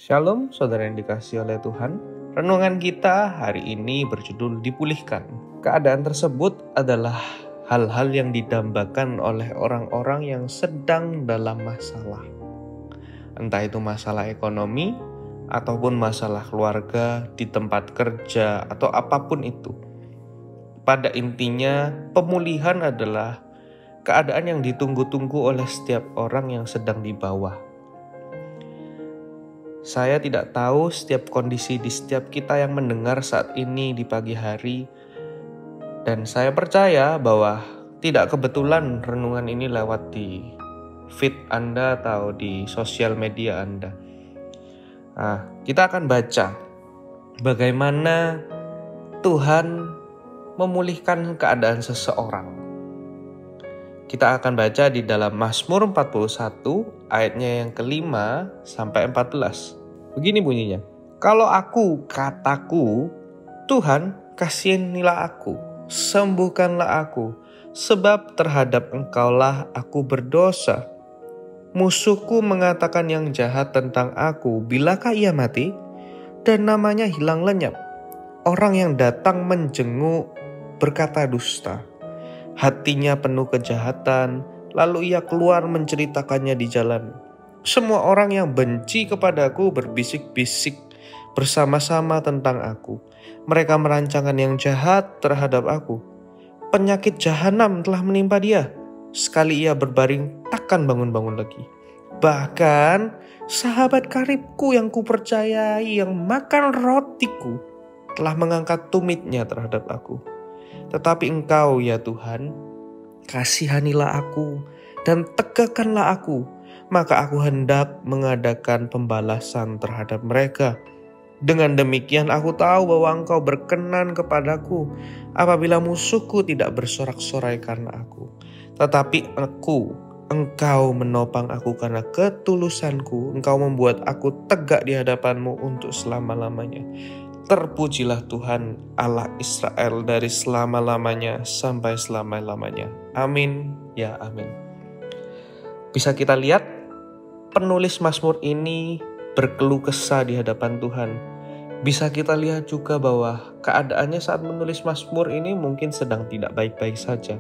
Shalom saudara yang dikasihi oleh Tuhan. Renungan kita hari ini berjudul dipulihkan. Keadaan tersebut adalah hal-hal yang didambakan oleh orang-orang yang sedang dalam masalah. Entah itu masalah ekonomi ataupun masalah keluarga, di tempat kerja atau apapun itu. Pada intinya pemulihan adalah keadaan yang ditunggu-tunggu oleh setiap orang yang sedang di bawah. Saya tidak tahu setiap kondisi di setiap kita yang mendengar saat ini di pagi hari. Dan saya percaya bahwa tidak kebetulan renungan ini lewat di feed Anda atau di sosial media Anda. Kita akan baca bagaimana Tuhan memulihkan keadaan seseorang. Kita akan baca di dalam Mazmur 41 ayatnya yang ke-5 sampai 14. Begini bunyinya. Kalau kataku, Tuhan kasihanilah aku, sembuhkanlah aku, sebab terhadap Engkaulah aku berdosa. Musuhku mengatakan yang jahat tentang aku, bilakah ia mati? Dan namanya hilang lenyap. Orang yang datang menjenguk berkata dusta. Hatinya penuh kejahatan, lalu ia keluar menceritakannya di jalan. Semua orang yang benci kepadaku berbisik-bisik bersama-sama tentang aku. Mereka merancangkan yang jahat terhadap aku. Penyakit jahanam telah menimpa dia. Sekali ia berbaring, takkan bangun-bangun lagi. Bahkan sahabat karibku yang kupercayai, yang makan rotiku, telah mengangkat tumitnya terhadap aku. Tetapi Engkau ya Tuhan, kasihanilah aku dan tegakkanlah aku, maka aku hendak mengadakan pembalasan terhadap mereka. Dengan demikian aku tahu bahwa Engkau berkenan kepadaku apabila musuhku tidak bersorak-sorai karena aku. Tetapi Engkau menopang aku karena ketulusanku. Engkau membuat aku tegak di hadapan-Mu untuk selama-lamanya. Terpujilah Tuhan Allah Israel dari selama-lamanya sampai selama-lamanya. Amin, ya amin. Bisa kita lihat penulis Mazmur ini berkeluh kesah di hadapan Tuhan. Bisa kita lihat juga bahwa keadaannya saat menulis Mazmur ini mungkin sedang tidak baik-baik saja.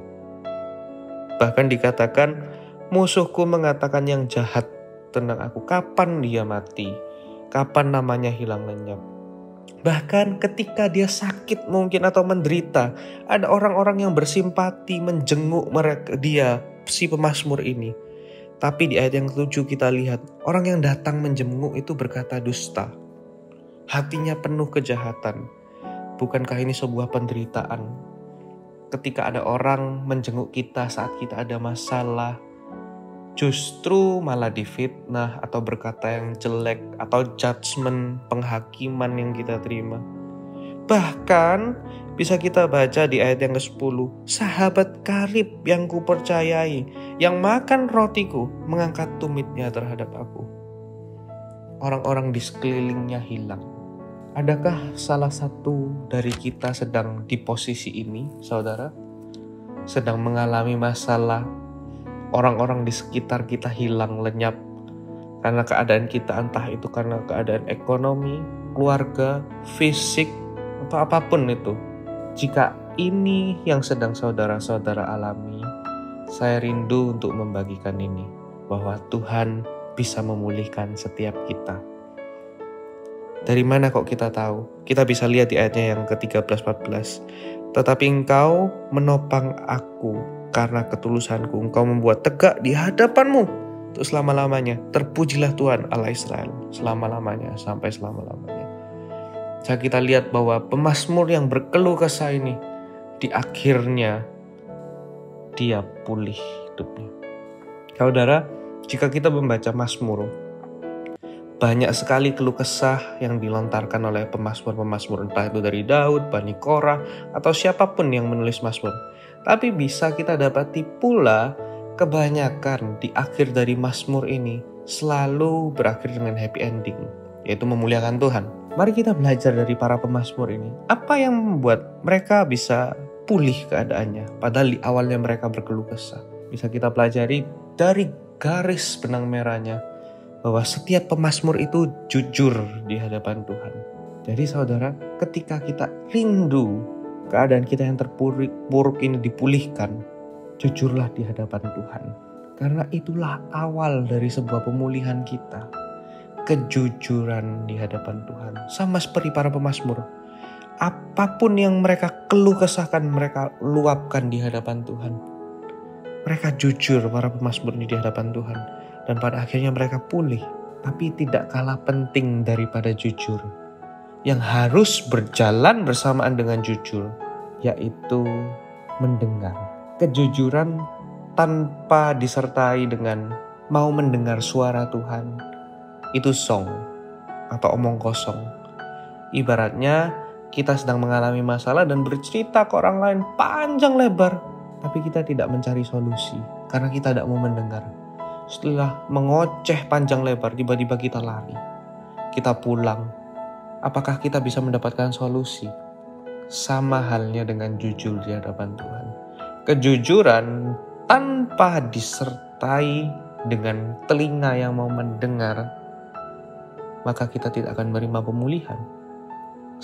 Bahkan dikatakan musuhku mengatakan yang jahat tentang aku. Kapan dia mati? Kapan namanya hilang lenyap? Bahkan ketika dia sakit mungkin atau menderita, ada orang-orang yang bersimpati menjenguk dia, si pemazmur ini. Tapi di ayat yang ke-7 kita lihat, orang yang datang menjenguk itu berkata dusta. Hatinya penuh kejahatan. Bukankah ini sebuah penderitaan? Ketika ada orang menjenguk kita saat kita ada masalah, justru malah difitnah atau berkata yang jelek atau judgement, penghakiman yang kita terima. Bahkan bisa kita baca di ayat yang ke-10, sahabat karib yang kupercayai, yang makan rotiku, mengangkat tumitnya terhadap aku. Orang-orang di sekelilingnya hilang. Adakah salah satu dari kita sedang di posisi ini, saudara? Sedang mengalami masalah, orang-orang di sekitar kita hilang lenyap karena keadaan kita, entah itu karena keadaan ekonomi, keluarga, fisik, atau apapun itu. Jika ini yang sedang saudara-saudara alami, saya rindu untuk membagikan ini, bahwa Tuhan bisa memulihkan setiap kita. Dari mana kok kita tahu? Kita bisa lihat di ayatnya yang ke-13-14. Tetapi Engkau menopang aku karena ketulusanku, Engkau membuat tegak di hadapan-Mu untuk selama-lamanya. Terpujilah Tuhan Allah Israel selama-lamanya sampai selama-lamanya. Jadi kita lihat bahwa pemazmur yang berkeluh kesah ini, di akhirnya dia pulih hidupnya. Saudara, jika kita membaca Mazmur, banyak sekali keluh kesah yang dilontarkan oleh pemazmur-pemazmur, entah itu dari Daud, Bani Korah, atau siapapun yang menulis Mazmur. Tapi bisa kita dapati pula kebanyakan di akhir dari Mazmur ini selalu berakhir dengan happy ending, yaitu memuliakan Tuhan. Mari kita belajar dari para pemazmur ini. Apa yang membuat mereka bisa pulih keadaannya, padahal di awalnya mereka berkeluh kesah? Bisa kita pelajari dari garis benang merahnya, bahwa setiap pemazmur itu jujur di hadapan Tuhan. Jadi saudara, ketika kita rindu keadaan kita yang terpuruk ini dipulihkan, jujurlah di hadapan Tuhan. Karena itulah awal dari sebuah pemulihan kita. Kejujuran di hadapan Tuhan. Sama seperti para pemazmur. Apapun yang mereka keluh kesahkan, mereka luapkan di hadapan Tuhan. Mereka jujur para pemazmur ini di hadapan Tuhan. Dan pada akhirnya mereka pulih. Tapi tidak kalah penting daripada jujur, yang harus berjalan bersamaan dengan jujur, yaitu mendengar. Kejujuran tanpa disertai dengan mau mendengar suara Tuhan, itu song atau omong kosong. Ibaratnya kita sedang mengalami masalah dan bercerita ke orang lain panjang lebar, tapi kita tidak mencari solusi karena kita tidak mau mendengar. Setelah mengoceh panjang lebar, tiba-tiba kita lari, kita pulang. Apakah kita bisa mendapatkan solusi? Sama halnya dengan jujur di hadapan Tuhan. Kejujuran tanpa disertai dengan telinga yang mau mendengar, maka kita tidak akan menerima pemulihan.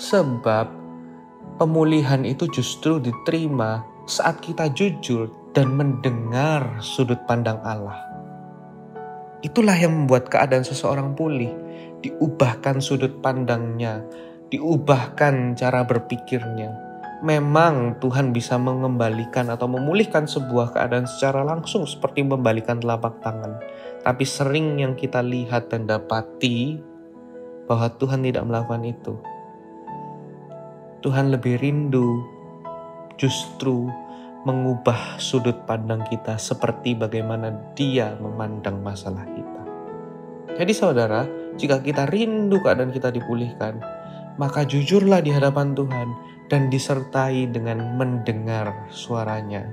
Sebab pemulihan itu justru diterima saat kita jujur dan mendengar sudut pandang Allah. Itulah yang membuat keadaan seseorang pulih. Diubahkan sudut pandangnya, diubahkan cara berpikirnya. Memang Tuhan bisa mengembalikan atau memulihkan sebuah keadaan secara langsung seperti membalikan telapak tangan. Tapi sering yang kita lihat dan dapati bahwa Tuhan tidak melakukan itu. Tuhan lebih rindu justru mengubah sudut pandang kita seperti bagaimana Dia memandang masalah kita. Jadi saudara, jika kita rindu keadaan kita dipulihkan, maka jujurlah di hadapan Tuhan dan disertai dengan mendengar suaranya.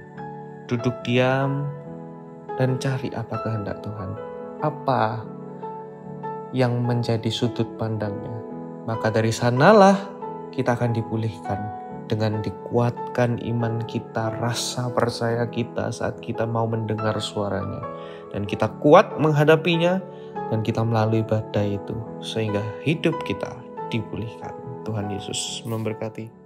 Duduk diam dan cari apa kehendak Tuhan. Apa yang menjadi sudut pandangnya. Maka dari sanalah kita akan dipulihkan. Dengan dikuatkan iman kita, rasa percaya kita saat kita mau mendengar suaranya. Dan kita kuat menghadapinya dan kita melalui badai itu. Sehingga hidup kita dipulihkan. Tuhan Yesus memberkati.